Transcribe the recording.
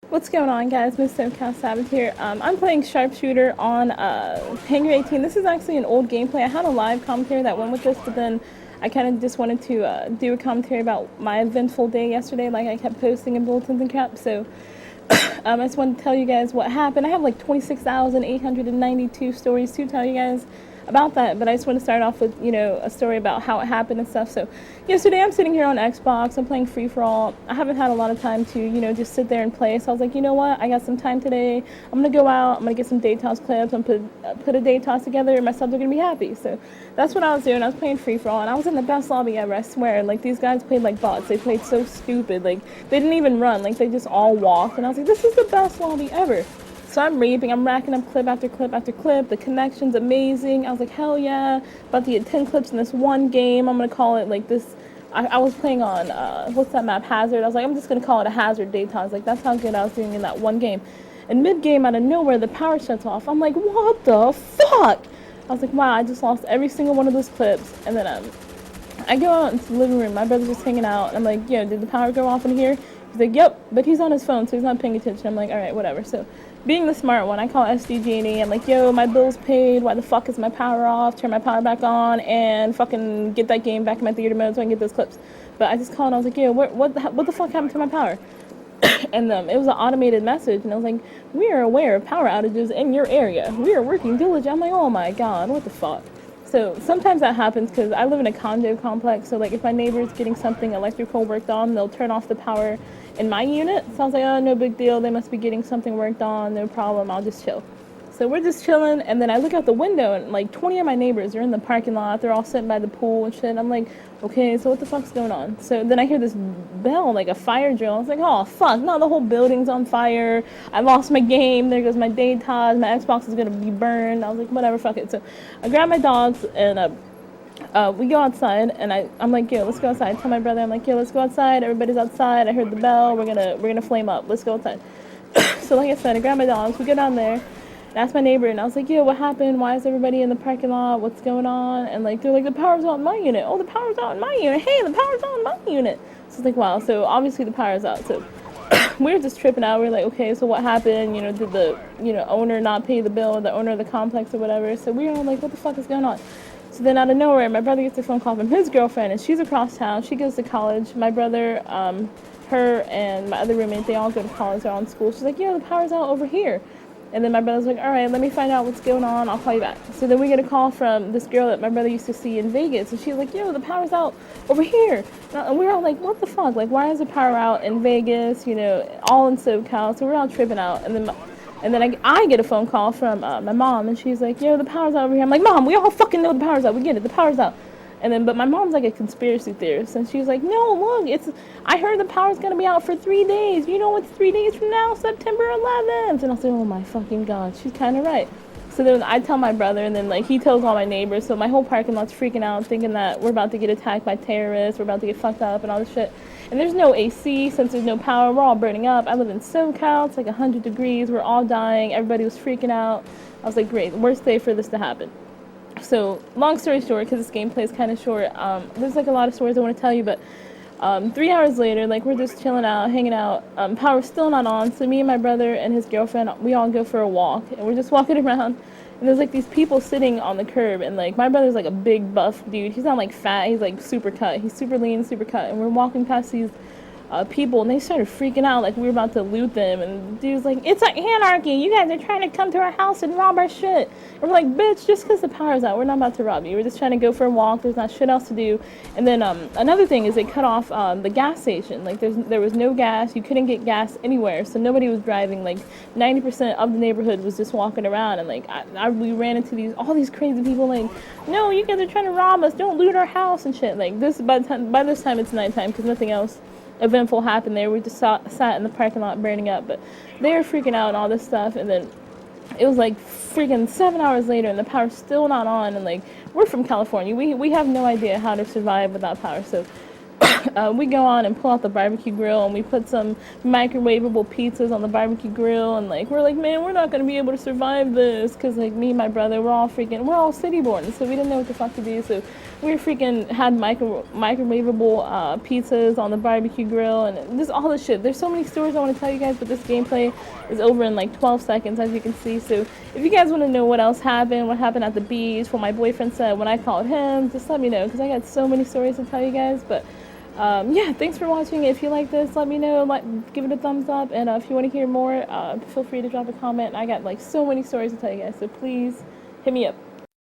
What's going on, guys? Miss SoCal S4V4G3 here. I'm playing Sharpshooter on Hangar 18. This is actually an old gameplay. I had a live commentary that went with this, but then I kind of just wanted to do a commentary about my eventful day yesterday, like I kept posting in bulletins and crap. So I just wanted to tell you guys what happened. I have like 26,892 stories to tell you guys about that, but I just want to start off with, a story about how it happened and stuff. So yesterday I'm sitting here on Xbox, I'm playing free-for-all. I haven't had a lot of time to, just sit there and play, so I was like, you know what, I got some time today, I'm going to go out, I'm going to get some day toss clips, I'm going to put a day toss together, and my subs are going to be happy. So that's what I was doing. I was playing free-for-all, and I was in the best lobby ever, I swear. Like, these guys played like bots. They played so stupid. Like, they didn't even run. Like, they just all walked, and I was like, this is the best lobby ever. So I'm raping, I'm racking up clip after clip after clip. The connection's amazing. I was like, hell yeah. About to get 10 clips in this one game. I'm going to call it like this. I was playing on, what's that map, Hazard. I was like, I'm just going to call it a Hazard Daytime. Like, that's how good I was doing in that one game. And mid-game, out of nowhere, the power shuts off. I'm like, what the fuck? I was like, wow, I just lost every single one of those clips. And then I go out into the living room. My brother's just hanging out. I'm like, yo, did the power go off in here? He's like, yep, but he's on his phone, so he's not paying attention. I'm like, all right, whatever. So being the smart one, I call SDG&E. I'm like, yo, my bill's paid. Why the fuck is my power off? Turn my power back on and fucking get that game back in my theater mode so I can get those clips. But I just called and I was like, yo, what the fuck happened to my power? And it was an automated message, and I was like, we are aware of power outages in your area. We are working diligently. I'm like, oh my god, what the fuck? So sometimes that happens because I live in a condo complex, so like if my neighbor's getting something electrical worked on, they'll turn off the power in my unit. So I was like, oh, no big deal. They must be getting something worked on. No problem. I'll just chill. So we're just chilling, and then I look out the window, and like 20 of my neighbors are in the parking lot. They're all sitting by the pool and shit. I'm like, okay, so what the fuck's going on? So then I hear this bell, like a fire drill. I was like, oh fuck, no, the whole building's on fire. I lost my game. There goes my data. My Xbox is gonna be burned. I was like, whatever, fuck it. So I grab my dogs, and we go outside, and I'm like, yo, let's go outside. I tell my brother, I'm like, yo, let's go outside. Everybody's outside. I heard the bell. We're gonna flame up. Let's go outside. So like I said, I grab my dogs. We go down there. And asked my neighbor, and I was like, yo, what happened? Why is everybody in the parking lot? What's going on? And like, they're like, the power's out in my unit. Oh, the power's out in my unit. Hey, the power's out in my unit. So it's like, wow. So obviously the power's out. So we were just tripping out. We were like, okay, so what happened? Did the owner not pay the bill, the owner of the complex or whatever? So we were all like, what the fuck is going on? So then out of nowhere, my brother gets a phone call from his girlfriend, and she's across town. She goes to college. My brother, her, and my other roommate, they all go to college. They're on school. She's like, yeah, the power's out over here. And then my brother's like, all right, let me find out what's going on. I'll call you back. So then we get a call from this girl that my brother used to see in Vegas. And she's like, yo, the power's out over here. And we were all like, what the fuck? Like, why is the power out in Vegas, all in SoCal? So we're all tripping out. And then I get a phone call from my mom. And she's like, yo, the power's out over here. I'm like, Mom, we all fucking know the power's out. We get it. The power's out. But my mom's like a conspiracy theorist, and she's like, no, look, I heard the power's gonna be out for 3 days. You know what's 3 days from now? September 11th. And I'll say, oh my fucking god, she's kind of right. So then I tell my brother, and then like he tells all my neighbors. So my whole parking lot's freaking out, thinking that we're about to get attacked by terrorists, we're about to get fucked up and all this shit. And there's no AC, since there's no power, we're all burning up. I live in SoCal, it's like 100 degrees, we're all dying, everybody was freaking out. I was like, great, worst day for this to happen. So, long story short, because this gameplay is kind of short, there's like a lot of stories I want to tell you, but 3 hours later, like we're just chilling out, hanging out, power's still not on, so me and my brother and his girlfriend, we all go for a walk, and we're just walking around, and there's like these people sitting on the curb, and like my brother's like a big buff dude, he's not like fat, he's like super cut, he's super lean, super cut, and we're walking past these people, and they started freaking out like we were about to loot them, and the dude's like, it's like anarchy, you guys are trying to come to our house and rob our shit. And we're like, bitch, just because the power's out, we're not about to rob you, we're just trying to go for a walk, there's not shit else to do. And then another thing is they cut off the gas station, like there was no gas, you couldn't get gas anywhere, so nobody was driving, like 90% of the neighborhood was just walking around, and like we ran into all these crazy people like, no, you guys are trying to rob us, don't loot our house and shit. Like this, by this time it's nighttime because nothing else eventful happened there. We just sat in the parking lot burning up, but they were freaking out and all this stuff. And then it was like freaking 7 hours later, and the power's still not on. And like, we're from California, we have no idea how to survive without power. So we go on and pull out the barbecue grill and we put some microwavable pizzas on the barbecue grill, and like we're like, man, we're not gonna be able to survive this because like me and my brother, we're all city born, so we didn't know what the fuck to do. So we freaking had microwavable pizzas on the barbecue grill, and this all this shit. There's so many stories I want to tell you guys, but this gameplay is over in like 12 seconds, as you can see. So if you guys want to know what else happened, what happened at the beach, what my boyfriend said when I called him, just let me know because I got so many stories to tell you guys. But yeah, thanks for watching. If you like this, let me know. Give it a thumbs up, and if you want to hear more, feel free to drop a comment. I got like so many stories to tell you guys, so please hit me up.